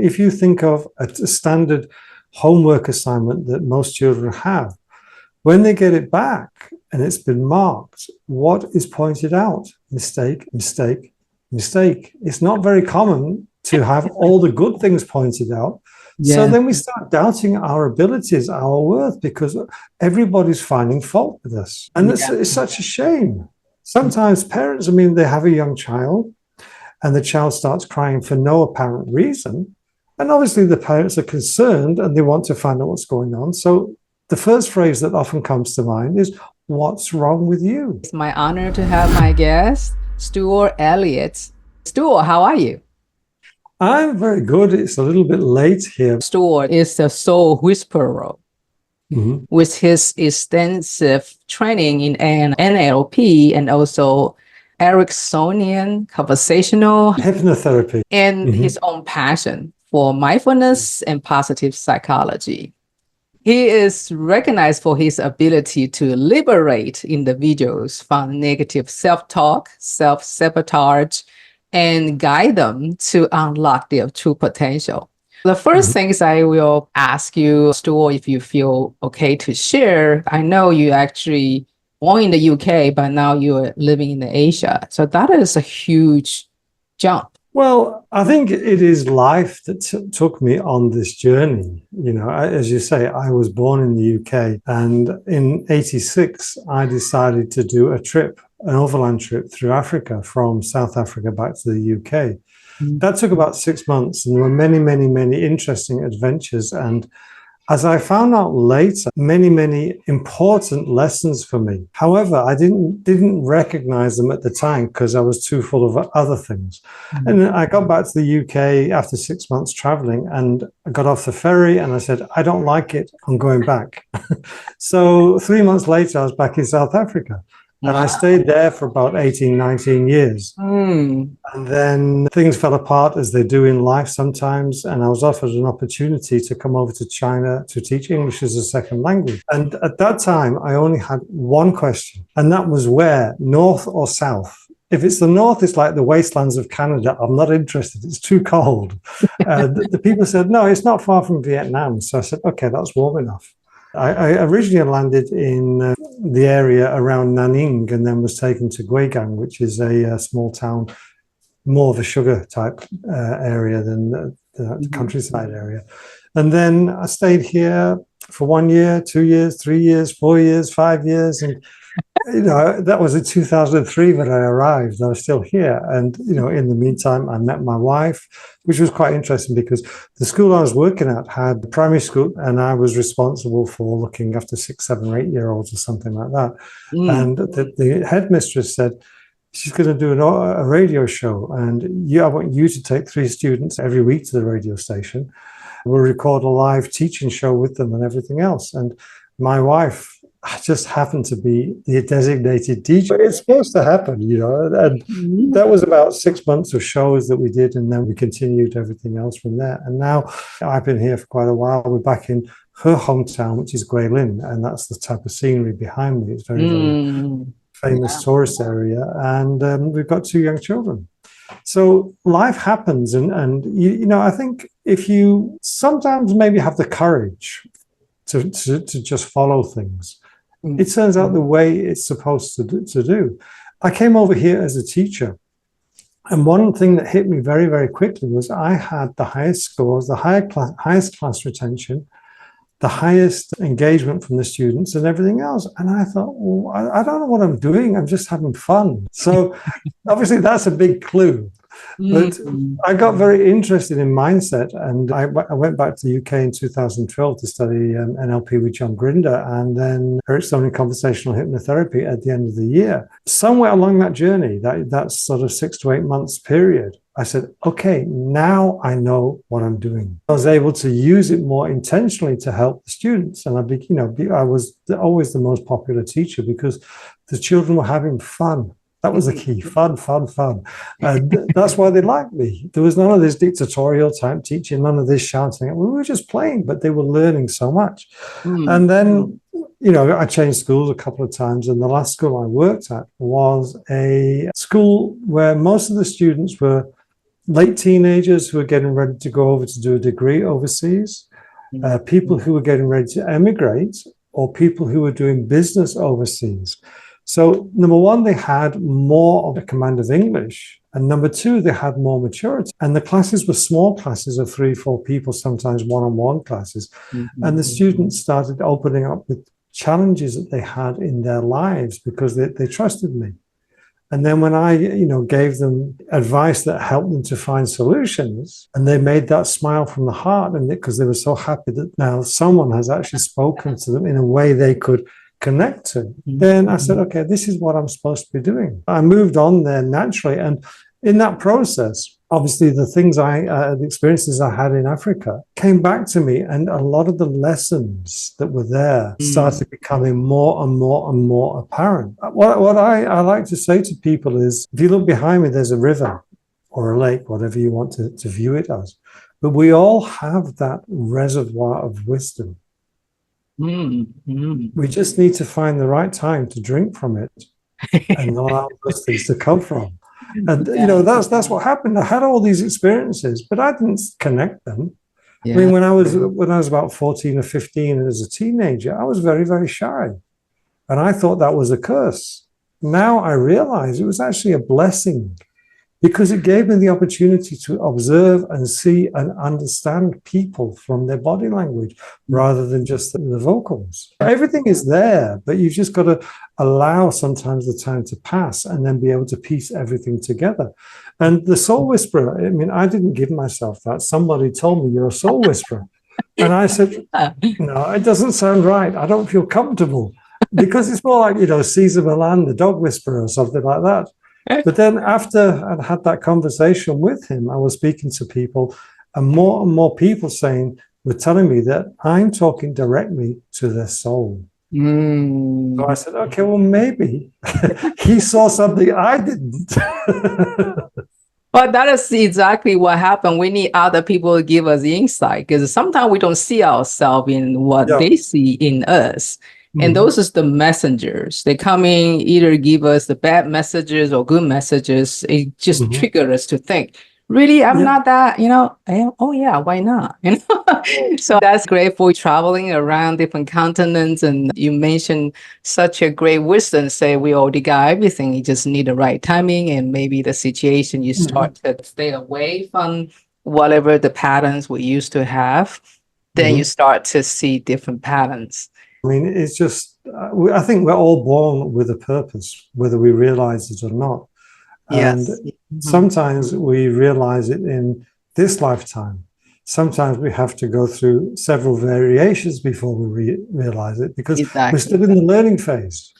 If you think of a standard homework assignment that most children have, when they get it back and it's been marked, what is pointed out? Mistake, mistake, mistake. It's not very common to have all the good things pointed out. Yeah. So then we start doubting our abilities, our worth, because everybody's finding fault with us. And it's such a shame. Sometimes parents, they have a young child and the child starts crying for no apparent reason. And obviously the parents are concerned and they want to find out what's going on. So the first phrase that often comes to mind is, what's wrong with you? It's my honor to have my guest, Stuart Elliott. Stuart, how are you? I'm very good. It's a little bit late here. Stuart is the soul whisperer. With his extensive training in NLP and also Ericksonian Conversational Hypnotherapy, and his own passion for mindfulness and positive psychology. He is recognized for his ability to liberate individuals from negative self-talk, self-sabotage, and guide them to unlock their true potential. The first things I will ask you, Stuart, if you feel okay to share. I know you actually born in the UK, but now you're living in Asia. So that is a huge jump. Well, I think it is life that took me on this journey. As you say, I was born in the UK, and in '86, I decided to do an overland trip through Africa, from South Africa back to the UK. That took about 6 months, and there were many, many, many interesting adventures. And as I found out later, many, many important lessons for me. However, I didn't recognize them at the time because I was too full of other things. And I got back to the UK after 6 months traveling, and I got off the ferry and I said, I don't like it, I'm going back. So 3 months later, I was back in South Africa. And I stayed there for about 18, 19 years. And then things fell apart, as they do in life sometimes. And I was offered an opportunity to come over to China to teach English as a second language. And at that time, I only had one question. And that was where, north or south? If it's the north, it's like the wastelands of Canada. I'm not interested. It's too cold. The people said, no, it's not far from Vietnam. So I said, okay, that's warm enough. I originally landed in the area around Nanning and then was taken to Guigang, which is a small town, more of a sugar type area than the countryside area. And then I stayed here for 1 year, 2 years, 3 years, 4 years, 5 years. And, that was in 2003 when I arrived. I was still here. And, in the meantime, I met my wife, which was quite interesting because the school I was working at had primary school, and I was responsible for looking after 6, 7, or 8-year-olds or something like that. And the headmistress said, she's going to do a radio show, and I want you to take 3 students every week to the radio station. We'll record a live teaching show with them and everything else. And my wife just happened to be the designated teacher. It's supposed to happen, and that was about 6 months of shows that we did, and then we continued everything else from there. And now I've been here for quite a while. We're back in her hometown, which is Guilin, and that's the type of scenery behind me. It's very, very famous tourist area, and we've got 2 young children. So life happens, and I think if you sometimes maybe have the courage to just follow things, it turns out the way it's supposed to do. I came over here as a teacher, and one thing that hit me very, very quickly was I had the highest scores, the highest class retention, the highest engagement from the students and everything else. And I thought, well, I don't know what I'm doing. I'm just having fun. So obviously that's a big clue. But I got very interested in mindset, and I went back to the UK in 2012 to study NLP with John Grinder, and then Ericksonian Conversational Hypnotherapy at the end of the year. Somewhere along that journey, that sort of 6 to 8 months period, I said, okay, now I know what I'm doing. I was able to use it more intentionally to help the students. And I was always the most popular teacher because the children were having fun. That was the key. Fun, fun, fun. And that's why they liked me. There was none of this dictatorial type teaching, none of this shouting. We were just playing, but they were learning so much. And then, I changed schools a couple of times. And the last school I worked at was a school where most of the students were, late teenagers who were getting ready to go over to do a degree overseas, people who were getting ready to emigrate, or people who were doing business overseas. So number one, they had more of a command of English. And number two, they had more maturity. And the classes were small classes of 3-4 people, sometimes one-on-one classes. And the students started opening up with challenges that they had in their lives because they trusted me. And then when I, gave them advice that helped them to find solutions, and they made that smile from the heart, and because they were so happy that now someone has actually spoken to them in a way they could connect to, then I said, okay, this is what I'm supposed to be doing. I moved on there naturally. And in that process, obviously the the experiences I had in Africa came back to me, and a lot of the lessons that were there started becoming more and more and more apparent. What I like to say to people is, if you look behind me, there's a river or a lake, whatever you want to view it as. But we all have that reservoir of wisdom. We just need to find the right time to drink from it and not allow those things to come from. And that's what happened. I had all these experiences, but I didn't connect them. I mean, when I was about 14 or 15 as a teenager, I was very, very shy, and I thought that was a curse. Now I realize it was actually a blessing, because it gave me the opportunity to observe and see and understand people from their body language rather than just the vocals. Everything is there, but you've just got to allow sometimes the time to pass and then be able to piece everything together. And the soul whisperer, I mean, I didn't give myself that. Somebody told me, you're a soul whisperer. And I said, no, it doesn't sound right. I don't feel comfortable, because it's more like, Caesar Milan, the dog whisperer, or something like that. But then after I'd had that conversation with him, I was speaking to people, and more people were telling me that I'm talking directly to their soul. So I said, okay, well, maybe he saw something I didn't. But that is exactly what happened. We need other people to give us the insight, because sometimes we don't see ourselves in what they see in us. And those are the messengers. They come in, either give us the bad messages or good messages. It just triggers us to think, really, I'm not that, oh yeah, why not? So that's great for traveling around different continents. And you mentioned such a great wisdom, say we already got everything. You just need the right timing, and maybe the situation, you start to stay away from whatever the patterns we used to have. Then you start to see different patterns. I mean, it's just, I think we're all born with a purpose, whether we realize it or not. And sometimes we realize it in this lifetime. Sometimes we have to go through several variations before we realize it, because we're still in the learning phase.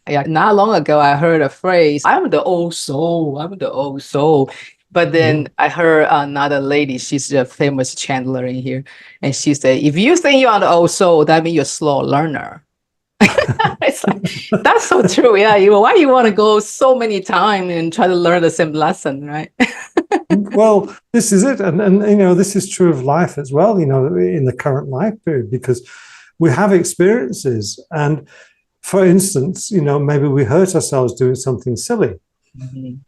Yeah, not long ago, I heard a phrase, I'm the old soul, I'm the old soul. But then I heard another lady, she's a famous channeler in here, and she said, if you think you're the old soul, that means you're a slow learner. It's like, that's so true. Yeah, why you want to go so many times and try to learn the same lesson, right? Well, this is it. And this is true of life as well, in the current life period, because we have experiences. And for instance, maybe we hurt ourselves doing something silly.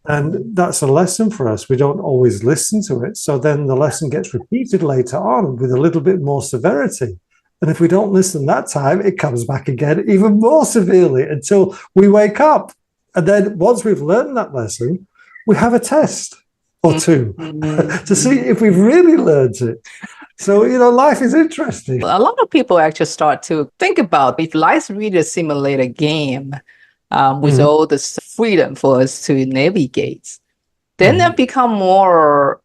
And that's a lesson for us. We don't always listen to it. So then the lesson gets repeated later on with a little bit more severity. And if we don't listen that time, it comes back again even more severely until we wake up. And then once we've learned that lesson, we have a test or two to see if we've really learned it. So, life is interesting. A lot of people actually start to think about, if life's really a simulated game, with all this freedom for us to navigate, then they become more,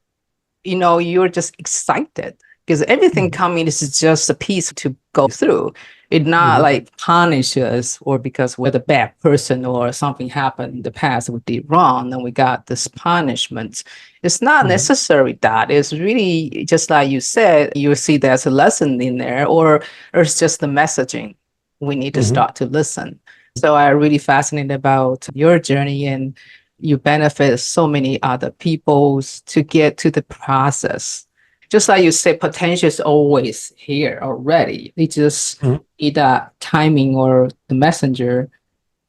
you're just excited, because everything coming is just a piece to go through. It not like punish us, or because we're the bad person or something happened in the past we did wrong and we got this punishment. It's not necessary that. It's really just like you said, you see there's a lesson in there, or it's just the messaging. We need to start to listen. So I'm really fascinated about your journey, and you benefit so many other people to get to the process. Just like you say, potential is always here already. They just need that timing or the messenger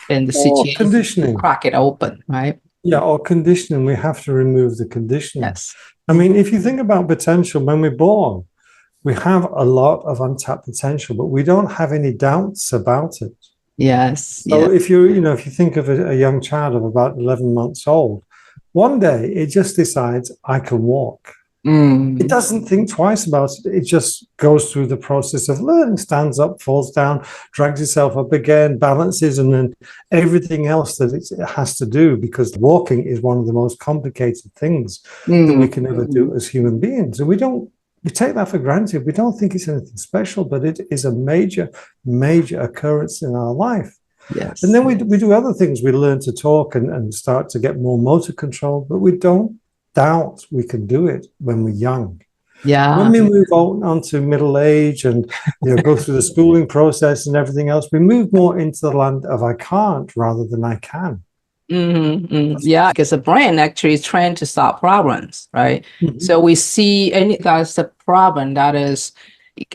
and the situation conditioning. to crack it open, right? Yeah, or conditioning, we have to remove the conditioning. Yes. I mean, if you think about potential, when we're born, we have a lot of untapped potential, but we don't have any doubts about it. Yes. So Yeah. if if you think of a young child of about 11 months old, one day it just decides, I can walk. It doesn't think twice about it. It just goes through the process of learning, stands up, falls down, drags itself up again, balances, and then everything else that it has to do, because walking is one of the most complicated things that we can ever do as human beings. And we take that for granted. We don't think it's anything special, but it is a major, major occurrence in our life. Yes. And then we do other things. We learn to talk and start to get more motor control, but we don't doubt we can do it when we're young. Yeah. When we move on to middle age and go through the schooling process and everything else, we move more into the land of I can't rather than I can. Yeah, because the brain actually is trained to solve problems, right? So we see any that's a problem that is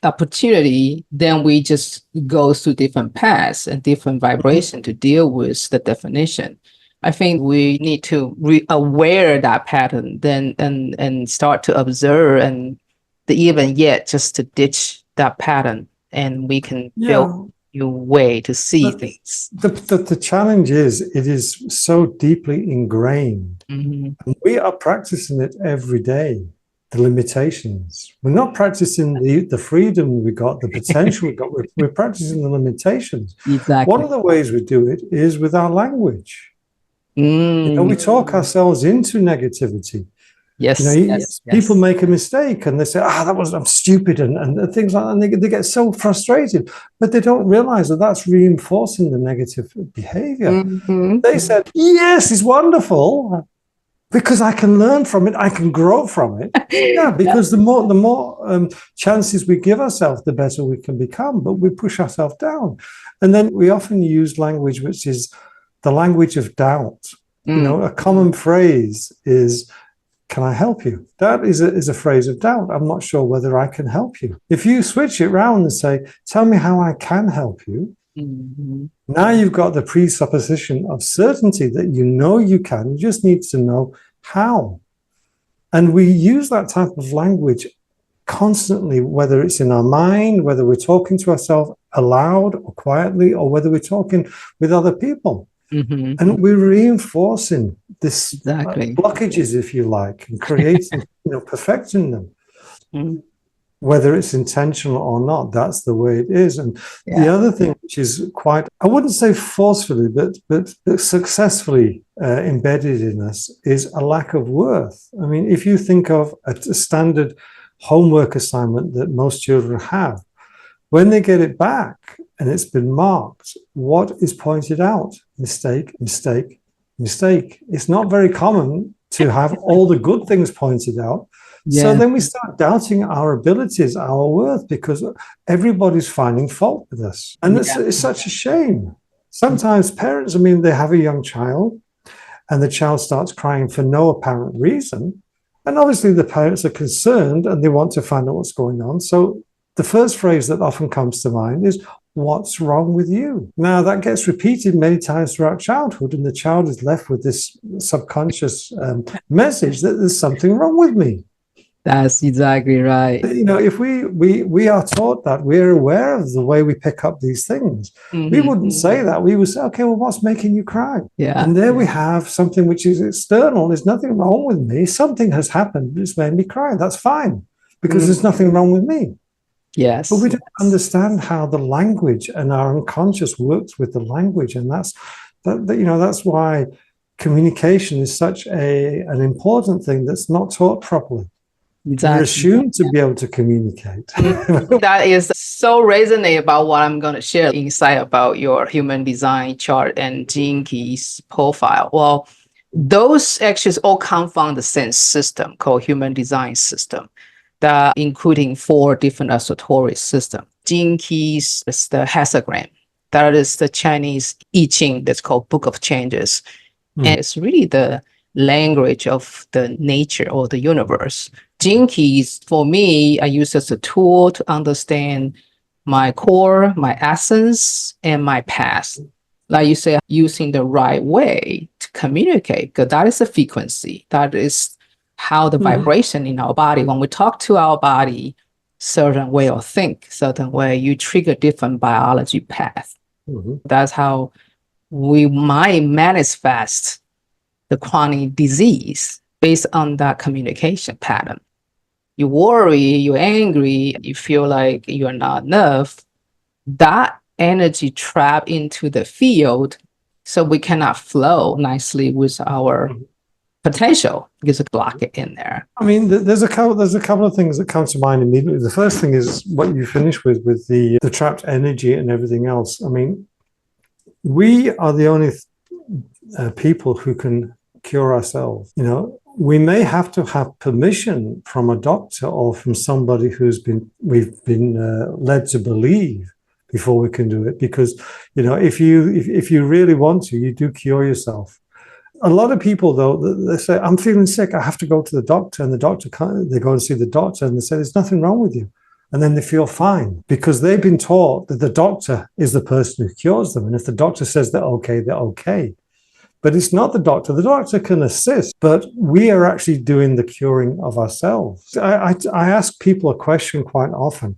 opportunity, then we just go through different paths and different vibration to deal with the definition. I think we need to aware that pattern, then and start to observe, and even yet just to ditch that pattern, and we can build new way to see things. The challenge is it is so deeply ingrained. And we are practicing it every day. The limitations. We're not practicing the freedom we got, the potential we got. We're practicing the limitations. Exactly. One of the ways we do it is with our language. We talk ourselves into negativity. Yes, people make a mistake and they say, I'm stupid and things like that. And they get so frustrated, but they don't realize that that's reinforcing the negative behavior. They said, yes, it's wonderful because I can learn from it. I can grow from it. Yeah, because the more chances we give ourselves, the better we can become, but we push ourselves down. And then we often use language, which is the language of doubt. A common phrase is, can I help you? That is a phrase of doubt. I'm not sure whether I can help you. If you switch it around and say, tell me how I can help you, now you've got the presupposition of certainty that you can. You just need to know how. And we use that type of language constantly, whether it's in our mind, whether we're talking to ourselves aloud or quietly, or whether we're talking with other people. And we're reinforcing this blockages, if you like, and creating, perfecting them. Whether it's intentional or not, that's the way it is. And the other thing, which is quite, I wouldn't say forcefully, but successfully embedded in us, is a lack of worth. I mean, if you think of a standard homework assignment that most children have, when they get it back and it's been marked, what is pointed out? Mistake, mistake, mistake. It's not very common to have all the good things pointed out. So then we start doubting our abilities, our worth, because everybody's finding fault with us. And it's such a shame. Sometimes parents, they have a young child and the child starts crying for no apparent reason. And obviously the parents are concerned and they want to find out what's going on. So the first phrase that often comes to mind is, what's wrong with you? Now, that gets repeated many times throughout childhood, and the child is left with this subconscious message that there's something wrong with me. That's exactly right. If we are taught that, we're aware of the way we pick up these things. We wouldn't say that. We would say, okay, well, what's making you cry? And there we have something which is external. There's nothing wrong with me. Something has happened that's made me cry. That's fine, because there's nothing wrong with me. Yes. But we don't understand how the language and our unconscious works with the language. And that's why communication is such an important thing that's not taught properly. Exactly. We're assumed to be able to communicate. That is so resonant about what I'm going to share insight about your human design chart and gene keys profile. Well, those actually all come from the same system called human design system, that including 4 different esoteric systems. Gene keys is the hexagram. That is the Chinese I Ching that's called Book of Changes. And it's really the language of the nature or the universe. Gene keys, for me, I use as a tool to understand my core, my essence, and my past. like you say, using the right way to communicate, because that is a frequency. That is how the vibration in our body, when we talk to our body, certain way or think certain way, you trigger different biology path. That's how we might manifest the chronic disease based on that communication pattern. You worry, you're angry, you feel like you're not enough. That energy trapped into the field, so we cannot flow nicely with our potential because it block it in there. I mean, there's a couple of things that come to mind immediately. The first thing is what you finished with the trapped energy and everything else. I mean, we are the only people who can cure ourselves. You know, we may have to have permission from a doctor or from somebody we've been led to believe before we can do it. Because, you know, if you really want to, you do cure yourself. A lot of people, though, they say, I'm feeling sick, I have to go to the doctor, and they go and see the doctor, and they say, there's nothing wrong with you. And then they feel fine because they've been taught that the doctor is the person who cures them. And if the doctor says they're okay, they're okay. But it's not the doctor. The doctor can assist, but we are actually doing the curing of ourselves. I ask people a question quite often,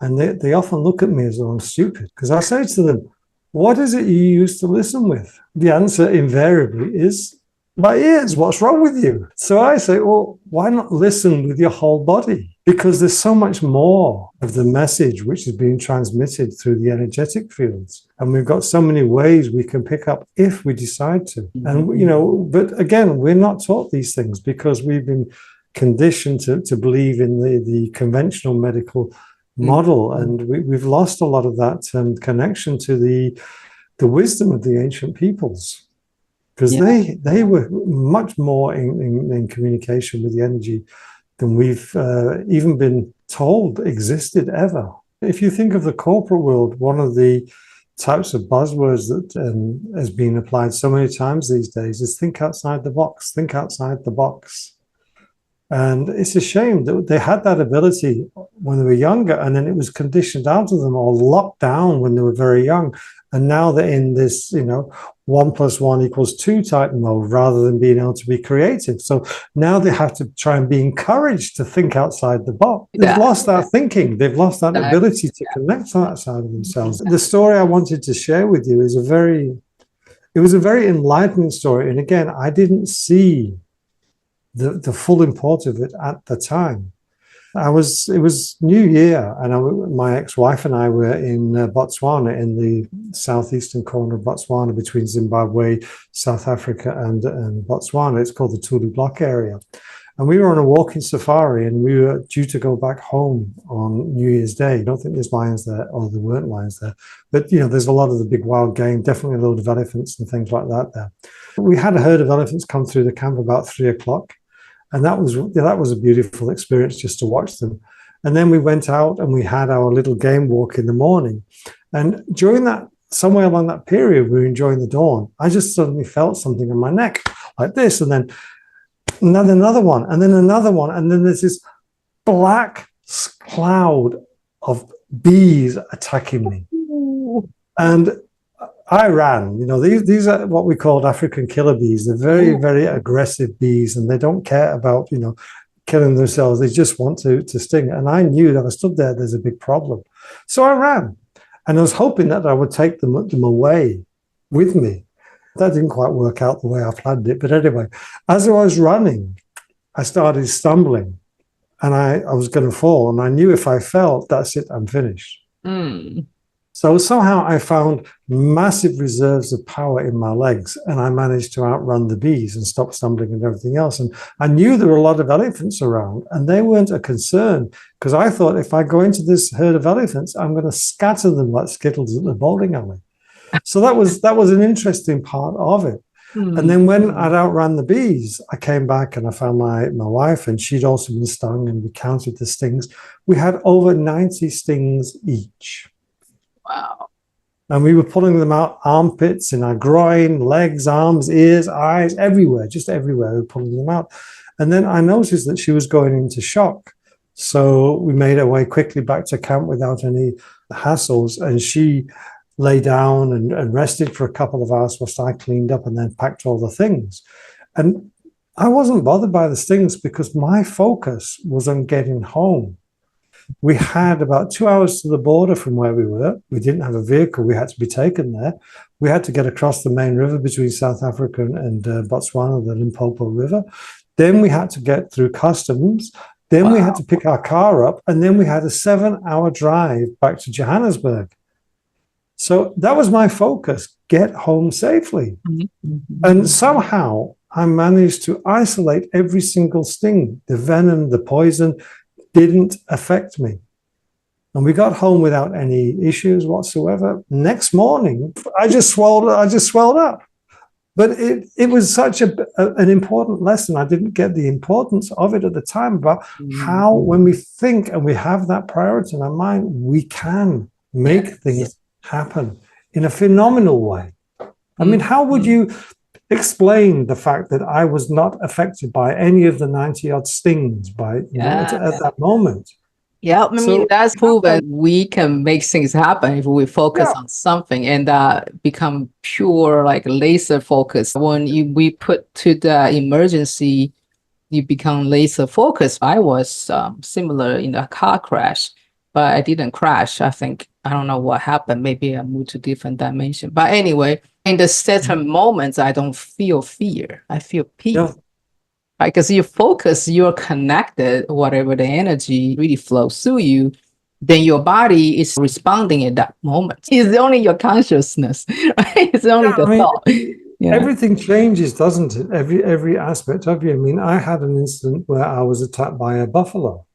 and they often look at me as though I'm stupid, because I say to them, what is it you used to listen with? The answer invariably is my ears. What's wrong with you? So I say, well, why not listen with your whole body? Because there's so much more of the message which is being transmitted through the energetic fields. And we've got so many ways we can pick up if we decide to. And, you know, but again, we're not taught these things because we've been conditioned to believe in the conventional medical model, and we've lost a lot of that connection to the wisdom of the ancient peoples, because they were much more in communication with the energy than we've even been told existed ever. If you think of the corporate world, one of the types of buzzwords that has been applied so many times these days is think outside the box, think outside the box. And it's a shame that they had that ability when they were younger, and then it was conditioned out of them or locked down when they were very young. And now they're in this, you know, 1 + 1 = 2 type mode rather than being able to be creative. So now they have to try and be encouraged to think outside the box. They've lost that thinking. They've lost that ability to connect outside of themselves. The story I wanted to share with you is a very enlightening story. And again, I didn't see the full import of it at the time. It was New Year, and my ex-wife and I were in Botswana, in the southeastern corner of Botswana, between Zimbabwe, South Africa, and Botswana. It's called the Tulu Block area. And we were on a walking safari, and we were due to go back home on New Year's Day. I don't think there's lions there, or there weren't lions there. But, you know, there's a lot of the big wild game, definitely a load of elephants and things like that there. We had a herd of elephants come through the camp about 3 o'clock. And that was a beautiful experience just to watch them. And then we went out and we had our little game walk in the morning. And during that, somewhere along that period, we were enjoying the dawn. I just suddenly felt something in my neck like this, and then another one, and then another one. And then there's this black cloud of bees attacking me. And I ran. You know, these are what we call African killer bees. They're very, very aggressive bees, and they don't care about, you know, killing themselves. They just want to sting. And I knew that I stood there, there's a big problem. So I ran, and I was hoping that I would take them away with me. That didn't quite work out the way I planned it. But anyway, as I was running, I started stumbling, and I was going to fall. And I knew if I fell, that's it, I'm finished. So somehow I found massive reserves of power in my legs, and I managed to outrun the bees and stop stumbling and everything else. And I knew there were a lot of elephants around, and they weren't a concern, because I thought if I go into this herd of elephants, I'm going to scatter them like Skittles at the bowling alley. So that was an interesting part of it. And then when I'd outran the bees, I came back and I found my wife, and she'd also been stung, and we counted the stings. We had over 90 stings each. Wow. And we were pulling them out armpits, in our groin, legs, arms, ears, eyes, everywhere, just everywhere. We were pulling them out. And then I noticed that she was going into shock. So we made our way quickly back to camp without any hassles. And she lay down and rested for a couple of hours whilst I cleaned up and then packed all the things. And I wasn't bothered by the stings because my focus was on getting home. We had about 2 hours to the border from where we were. We didn't have a vehicle. We had to be taken there. We had to get across the main river between South Africa and Botswana, the Limpopo River. Then we had to get through customs. Then we had to pick our car up. And then we had a 7-hour drive back to Johannesburg. So that was my focus, get home safely. And somehow I managed to isolate every single sting. The venom, the poison didn't affect me. And we got home without any issues whatsoever. Next morning, I just swelled up. But it was such an important lesson. I didn't get the importance of it at the time, but how when we think and we have that priority in our mind, we can make things happen in a phenomenal way. I mean, how would you explain the fact that I was not affected by any of the 90-odd stings at that moment? Yeah, I mean, that's proven we can make things happen if we focus on something and become pure, like laser focus. When we put to the emergency, you become laser focused. I was similar in a car crash, but I didn't crash. I don't know what happened. Maybe I moved to different dimension. But anyway, in the certain moments, I don't feel fear. I feel peace. Yeah. Because you focus, you're connected, whatever the energy really flows through you, then your body is responding at that moment. It's only your consciousness, right? It's only the thought. Everything changes, doesn't it? Every aspect of you. I mean, I had an incident where I was attacked by a buffalo.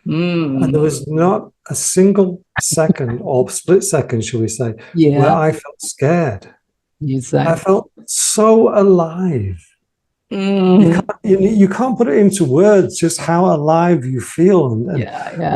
And there was not a single second or split second, shall we say, where I felt scared. Exactly. I felt so alive. You can't put it into words just how alive you feel. And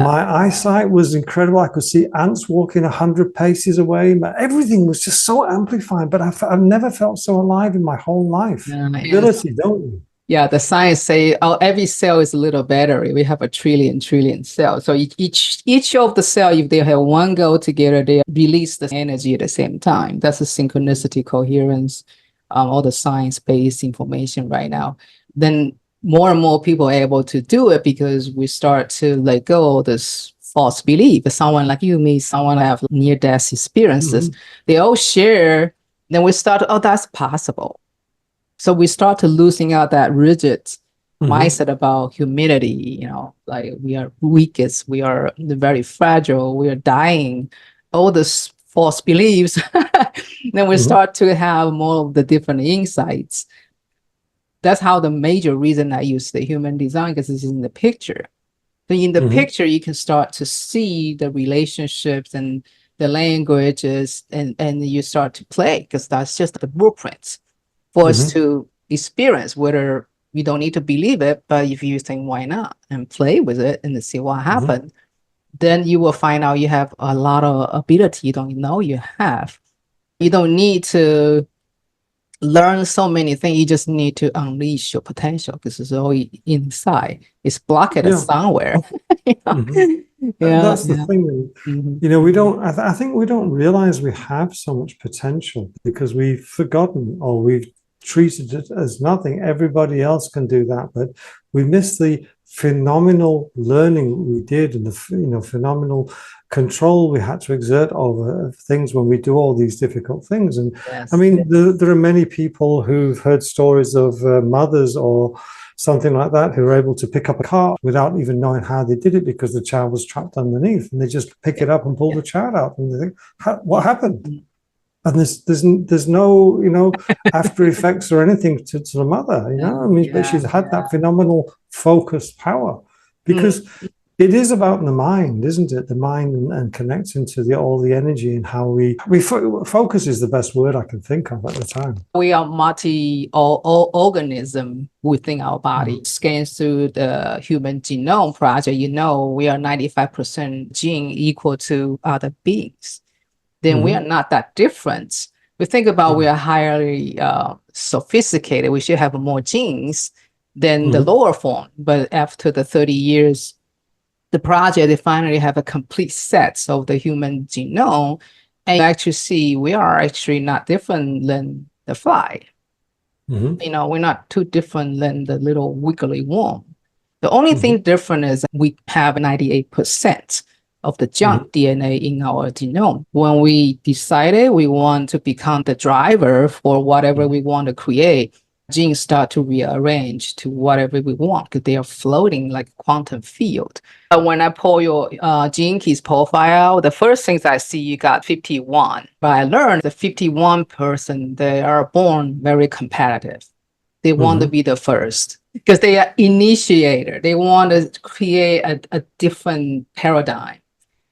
my eyesight was incredible. I could see ants walking 100 paces away. Everything was just so amplified, but I've never felt so alive in my whole life. Ability, don't you? Yeah, the science say every cell is a little battery. We have a trillion cells. So each of the cell, if they have one goal together, they release the energy at the same time. That's a synchronicity, coherence, all the science-based information right now. Then more and more people are able to do it because we start to let go of this false belief. If someone like you, me, someone have near-death experiences, they all share. Then we start, that's possible. So we start to losing out that rigid mindset about humanity, like we are weakest, we are very fragile, we are dying, all these false beliefs. Then we start to have more of the different insights. That's how the major reason I use the human design, because it's in the picture. So in the picture, you can start to see the relationships and the languages, and you start to play, because that's just the blueprints for us to experience, whether you don't need to believe it, but if you think, why not, and play with it and see what happens, then you will find out you have a lot of ability you don't know you have. You don't need to learn so many things. You just need to unleash your potential, because it's all inside. It's blocked somewhere. That's the thing. We don't, I think we don't realize we have so much potential because we've forgotten, or we've treated it as nothing. Everybody else can do that, but we miss the phenomenal learning we did, and the phenomenal control we had to exert over things when we do all these difficult things. And I mean, there are many people who've heard stories of mothers or something like that who are able to pick up a car without even knowing how they did it, because the child was trapped underneath, and they just pick it up and pull the child out, and they think, what happened? And there's no, after effects or anything to the mother, I mean, but she's had that phenomenal focused power, because it is about the mind, isn't it? The mind and connecting to all the energy, and how we focus is the best word I can think of at the time. We are multi-organism within our body. Scans through the Human Genome Project, we are 95% gene equal to other beings. Then we are not that different. We think about we are highly sophisticated. We should have more genes than the lower form. But after the 30 years, the project, they finally have a complete set of the human genome. And you actually see we are actually not different than the fly. We're not too different than the little wiggly worm. The only thing different is we have 98% of the junk DNA in our genome. When we decided we want to become the driver for whatever we want to create, genes start to rearrange to whatever we want because they are floating like a quantum field. When I pull your gene keys profile, the first things I see, you got 51. But I learned the 51 person, they are born very competitive. They want to be the first because they are initiator. They want to create a different paradigm.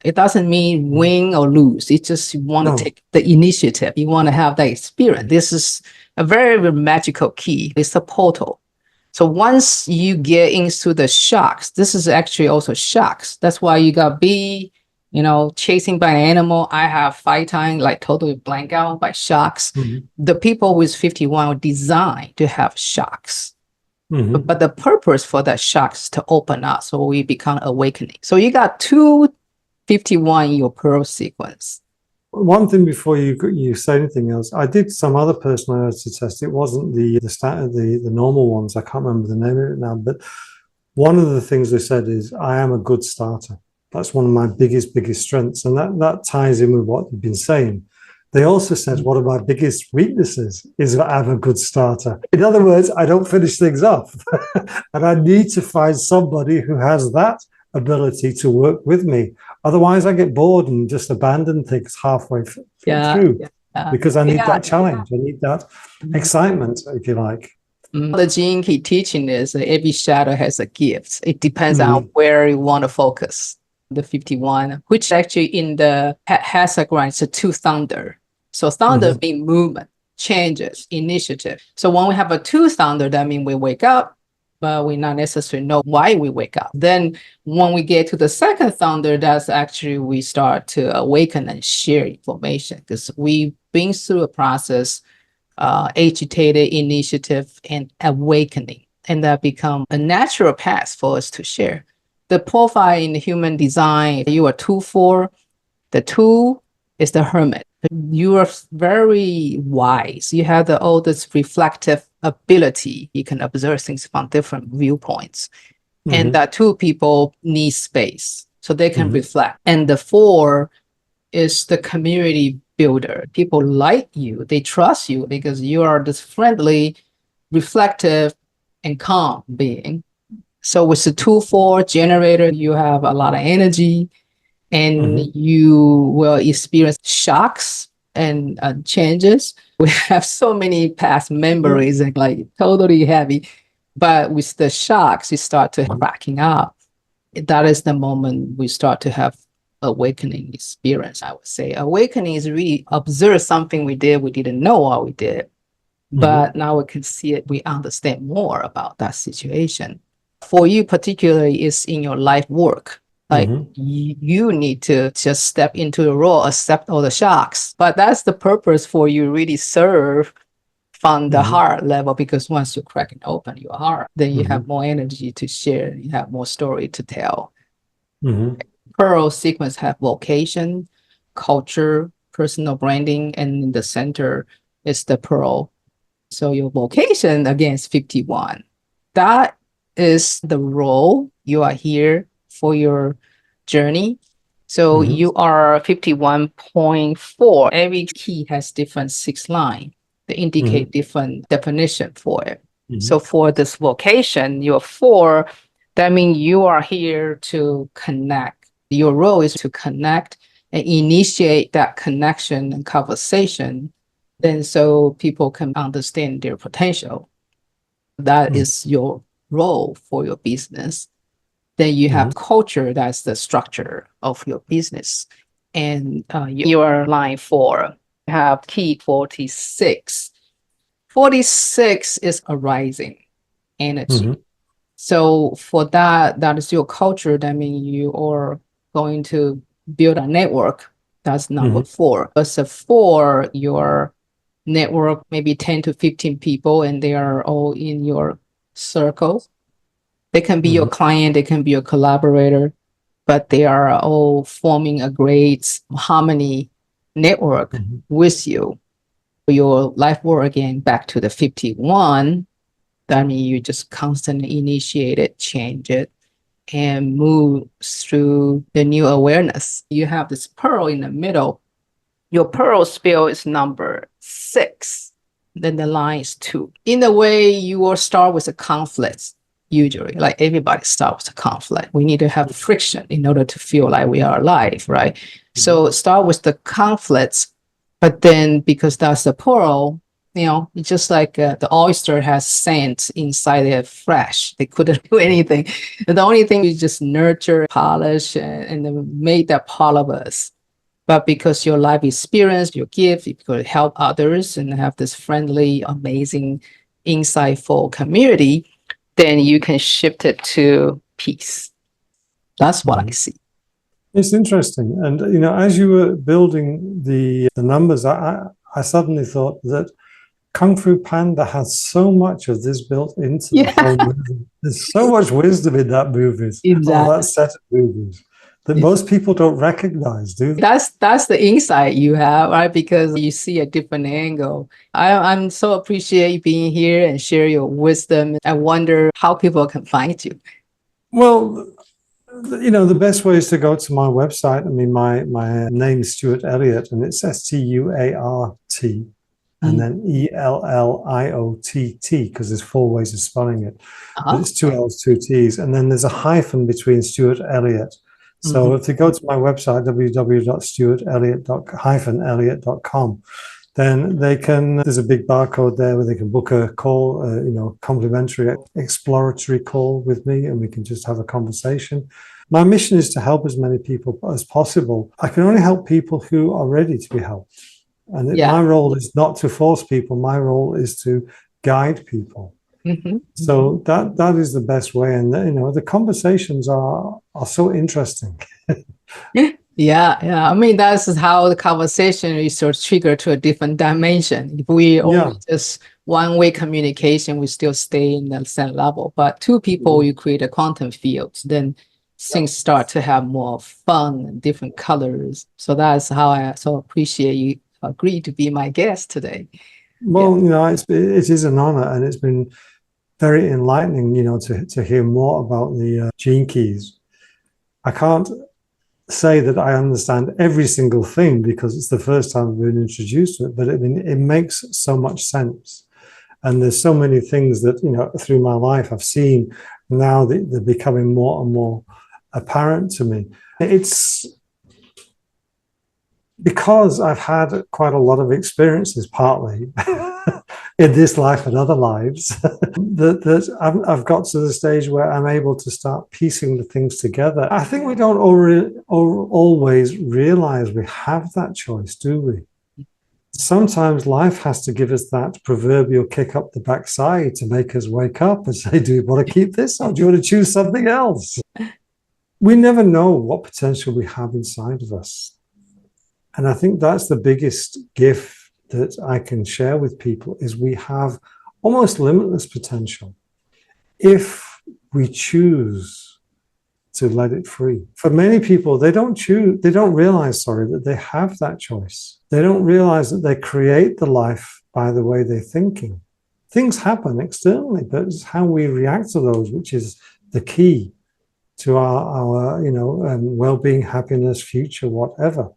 It doesn't mean win or lose. It just you want to take the initiative. You want to have that experience. This is a very, very magical key. It's a portal. So once you get into the shocks, this is actually also shocks. That's why you got B, chasing by an animal. I have 5 times like totally blank out by shocks. The people with 51 are designed to have shocks. But the purpose for that shocks is to open up so we become awakening. So you got 251 in your Pearl sequence. One thing before you say anything else, I did some other personality test. It wasn't the normal ones. I can't remember the name of it now. But one of the things they said is I am a good starter. That's one of my biggest strengths. And that ties in with what you've been saying. They also said one of my biggest weaknesses is that I'm a good starter. In other words, I don't finish things off. And I need to find somebody who has that ability to work with me. Otherwise, I get bored and just abandon things halfway through because I need that challenge. I need that excitement, if you like. The gene key teaching is every shadow has a gift. It depends on where you want to focus. The 51, which actually in the hexagram is a 2 thunder. So thunder means movement, changes, initiative. So when we have a 2 thunder, that means we wake up, but we not necessarily know why we wake up. Then when we get to the 2nd thunder, that's actually we start to awaken and share information because we've been through a process, agitated, initiative, and awakening. And that become a natural path for us to share. The profile in the human design, you are 2-4. The 2 is the hermit. You are very wise. You have all this reflective ability. You can observe things from different viewpoints. And that 2 people need space so they can reflect. And the 4 is the community builder. People like you. They trust you because you are this friendly, reflective, and calm being. So with the 2-4 generator, you have a lot of energy and you will experience shocks and changes. We have so many past memories and like totally heavy. But with the shocks, you start to cracking up. That is the moment we start to have awakening experience, I would say. Awakening is really observe something we did, we didn't know what we did. But now we can see it, we understand more about that situation. For you particularly is in your life work. Like you need to just step into the role, accept all the shocks. But that's the purpose for you really serve from the heart level, because once you crack it open your heart, then you have more energy to share. You have more story to tell. Pearl sequence have vocation, culture, personal branding, and in the center is the pearl. So your vocation again is 51. That is the role you are here for your journey. So you are 51.4. Every key has different 6 lines. They indicate different definition for it. So for this vocation, you're 4. That means you are here to connect. Your role is to connect and initiate that connection and conversation, then so people can understand their potential. That is your role for your business. Then you have culture, that's the structure of your business. And your line 4, you have key 46. 46 is arising energy. So for that is your culture. That means you are going to build a network. That's number 4. As a 4, your network maybe 10 to 15 people, and they are all in your circle. They can be your client, they can be your collaborator, but they are all forming a great harmony network with you. Your life work again back to the 51. That means you just constantly initiate it, change it, and move through the new awareness. You have this pearl in the middle. Your pearl spell is number 6. Then the line is 2. In a way, you will start with a conflict. Usually, like everybody starts with a conflict. We need to have friction in order to feel like we are alive, right? So start with the conflicts, but then because that's the pearl, it's just like the oyster has sand inside their flesh. They couldn't do anything. The only thing is just nurture, polish, and then make that part of us. But because your life experience, your gift, you could help others and have this friendly, amazing, insightful community, then you can shift it to peace. That's what I see. It's interesting. And, as you were building the numbers, I suddenly thought that Kung Fu Panda has so much of this built into the whole movie. There's so much wisdom in that movie, or that set of movies, that most people don't recognize, do they? That's the insight you have, right? Because you see a different angle. I'm so appreciate you being here and share your wisdom. I wonder how people can find you. Well, the best way is to go to my website. I mean, my name is Stuart Elliott, and it's Stuart, and then ELLIOTT, because there's 4 ways of spelling it. But it's 2 L's, 2 T's, and then there's a hyphen between Stuart Elliott. So if they go to my website, www.stuartelliott-elliott.com, then there's a big barcode there where they can book a call, complimentary exploratory call with me, and we can just have a conversation. My mission is to help as many people as possible. I can only help people who are ready to be helped. And my role is not to force people. My role is to guide people. So that is the best way. And, the conversations are so interesting. Yeah. I mean, that's how the conversation is sort of triggered to a different dimension. If we only just one-way communication, we still stay in the same level. But 2 people, you create a quantum field, then things start to have more fun and different colors. So that's how I so appreciate you agreed to be my guest today. Well, it is an honor, and it's been very enlightening, to hear more about the gene keys. I can't say that I understand every single thing because it's the first time I've been introduced to it, but it makes so much sense. And there's so many things that, through my life I've seen now that they're becoming more and more apparent to me. It's because I've had quite a lot of experiences, partly in this life and other lives, that I've got to the stage where I'm able to start piecing the things together. I think we don't always realize we have that choice, do we? Sometimes life has to give us that proverbial kick up the backside to make us wake up and say, do you want to keep this, or do you want to choose something else? We never know what potential we have inside of us. And I think that's the biggest gift that I can share with people, is we have almost limitless potential if we choose to let it free. For many people, they don't realize, that they have that choice. They don't realize that they create the life by the way they're thinking. Things happen externally, but it's how we react to those, which is the key to our well-being, happiness, future, whatever.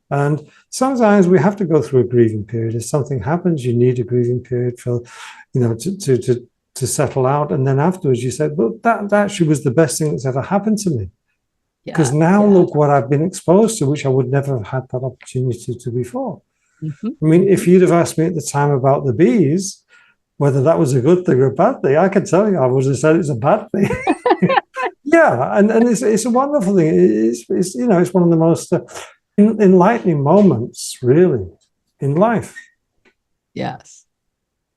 And sometimes we have to go through a grieving period. If something happens, you need a grieving period for, to settle out. And then afterwards you say, well, that actually was the best thing that's ever happened to me. Because look what I've been exposed to, which I would never have had that opportunity to before. I mean, if you'd have asked me at the time about the bees, whether that was a good thing or a bad thing, I can tell you I would have said it's a bad thing. And it's a wonderful thing. It's one of the most enlightening moments, really, in life. Yes.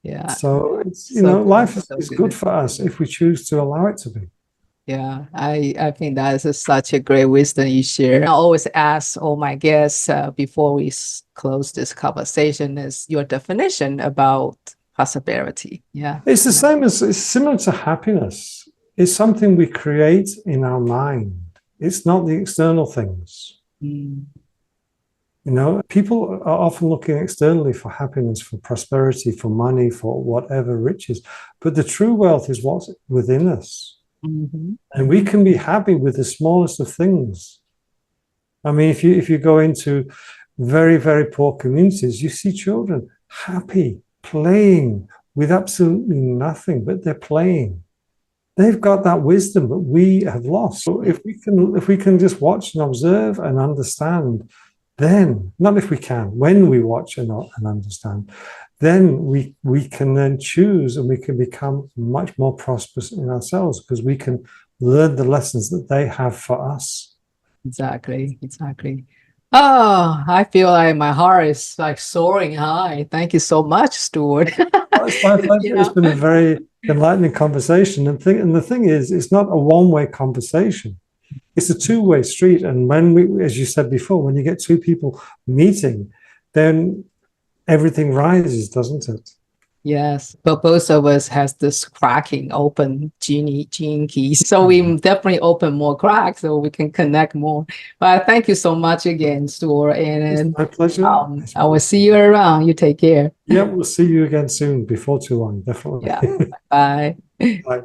Yeah. So it's life is good for us if we choose to allow it to be. Yeah, I think that is such a great wisdom you share. I always ask all my guests before we close this conversation is your definition about prosperity. Yeah, it's the same as it's similar to happiness. It's something we create in our mind. It's not the external things. You know, people are often looking externally for happiness, for prosperity, for money, for whatever riches. But the true wealth is what's within us. Mhm. And we can be happy with the smallest of things. I mean, if you go into very, very poor communities, you see children happy, playing with absolutely nothing, but they're playing. They've got that wisdom that we have lost. So if we can just watch and observe and understand, then not if we can, when we watch and understand, then we can then choose and we can become much more prosperous in ourselves because we can learn the lessons that they have for us. Exactly. Oh, I feel like my heart is like soaring high. Thank you so much, Stuart. Oh, it's my pleasure. You It's know, been a very enlightening conversation. And the thing is, it's not a one-way conversation. It's a two-way street. And when we, as you said before, when you get two people meeting, then everything rises, doesn't it? yes, but both of us has this cracking open gene key. So we definitely open more cracks so we can connect more. But thank you so much again, Stuart. It's And my pleasure. I will see you around. You take care. Yeah, we'll see you again soon, before too long, definitely. Yeah. Bye. Bye.